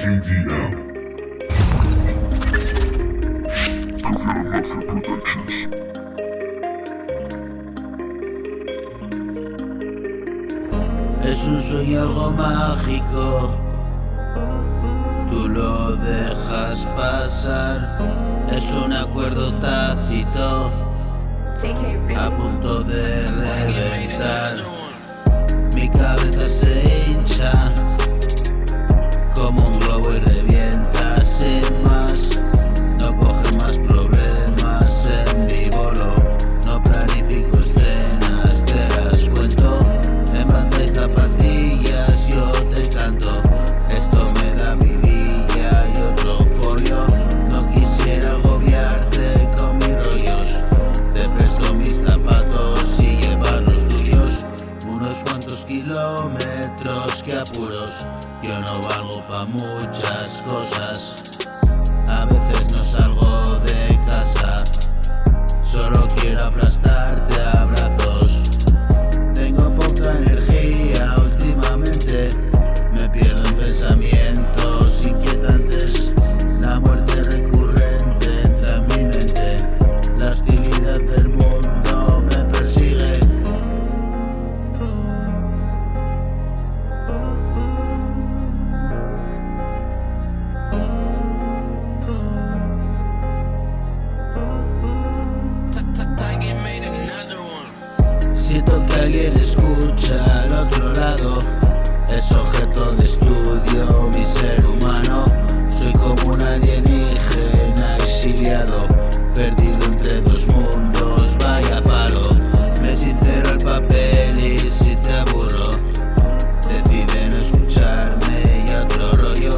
KDM. Consider Master Productions. Es un sueño algo mágico, tú lo dejas pasar. Es un acuerdo tácito, a punto de reventar. Mi cabeza se hincha como un globo y revienta sin más. No coge más problemas en mi bolo, no planifico escenas, te las cuento. En banda y zapatillas yo te canto, esto me da vidilla y otro folio. No quisiera agobiarte con mis rollos, te presto mis zapatos y llevar los tuyos. Unos cuantos kilómetros que apuros, yo no valgo pa' muchas cosas. A veces no salgo de casa, solo quiero aplastarte a abrazos. Tengo poca energía últimamente, me pierdo en pensamientos inquietantes. La muerte recurrente entra en mi mente, la hostilidad del mundo me persigue. Siento que alguien escucha al otro lado, es objeto de estudio mi ser humano. Soy como un alienígena exiliado, perdido entre dos mundos, vaya palo. Me sincero el papel y si te aburro, decide no escucharme y otro rollo.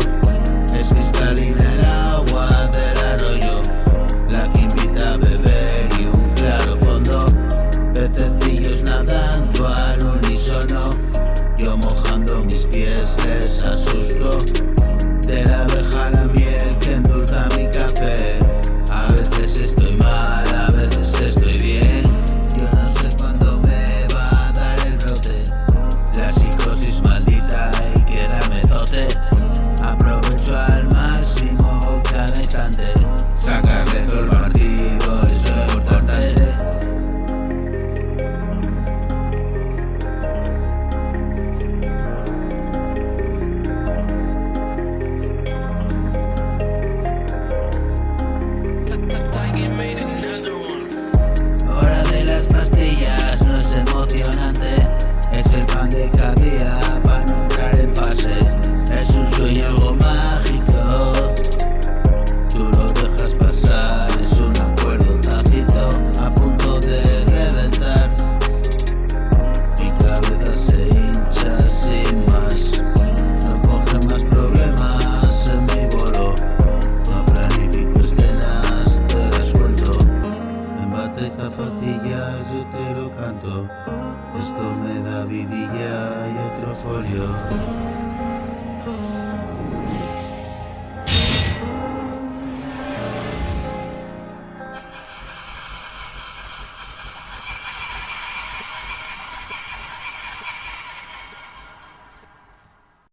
Es cristalina el agua del arroyo, la que invita a beber y un claro fondo. Pececillos nadando al unísono, yo mojando mis pies les asusto. De la abeja a la miel que endulza mi café. A veces estoy mal, a veces estoy bien. Yo no sé cuándo me va a dar el brote, la psicosis maldita y quédame zote. Aprovecho al máximo cada instante, sacarle todo el partido, eso es importante. Hora de las pastillas, no es emocionante, es el pan de cada día para no entrar en fase. Es un sueño algo mágico, tú lo dejas pasar, es un acuerdo tácito, a punto de reventar. Mi cabeza se hincha sin más, no coge más problemas en mi bolo, no planifico escenas, te las cuento. En bata y zapatillas yo te lo canto, esto me da vidilla y otro folio.